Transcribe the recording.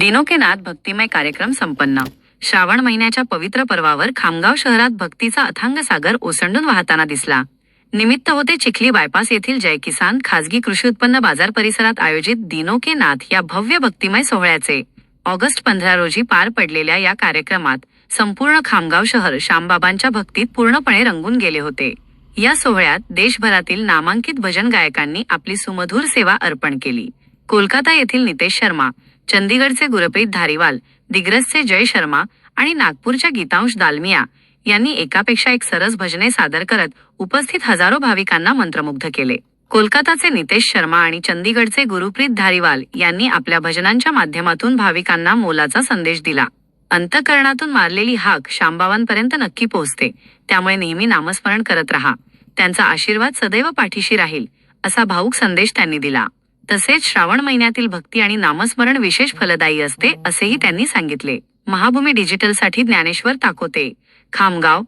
दिनों के नाथ भक्तिमय कार्यक्रम संपन्न। श्रावण महिन्याच्या पवित्र पर्वावर खामगाव शहरात भक्तीचा अथांग सागर ओसंडून वाहताना दिसला। निमित्त होते चिखली बायपास येथील जय किसान खाजगी कृषी उत्पन्न बाजार परिसरात आयोजित दिनों के नाथ या भव्य भक्तिमय सोहळ्याचे। ऑगस्ट 15 रोजी पार पडलेल्या या कार्यक्रमात संपूर्ण खामगाव शहर श्यामबाबांच्या भक्तीत पूर्णपणे रंगून गेले होते। या सोहळ्यात देशभरातील नामांकित भजन गायकांनी आपली सुमधुर सेवा अर्पण केली। कोलकाता येथील नितेश शर्मा, चंदीगडचे गुरप्रीत धारीवाल, दिग्रसचे जय शर्मा आणि नागपूरच्या गीतांश दालमिया यांनी एकापेक्षा एक सरस भजने सादर करत उपस्थित हजारो भाविकांना मंत्रमुग्ध केले। कोलकाताचे नितेश शर्मा आणि चंदीगडचे गुरप्रीत धारीवाल यांनी आपल्या भजनांच्या माध्यमातून भाविकांना मोलाचा संदेश दिला। अंतःकरणातून मारलेली हाक श्यामबाबांपर्यंत नक्की पोहोचते, त्यामुळे नेहमी नामस्मरण करत राहा, त्यांचा आशीर्वाद सदैव पाठीशी राहील, असा भावुक संदेश त्यांनी दिला। तसेच श्रावण महिन्यातील भक्ती आणि नामस्मरण विशेष फलदायी असते, असेही त्यांनी सांगितले। महाभूमी डिजिटलसाठी ज्ञानेश्वर ताकोते, खामगाव।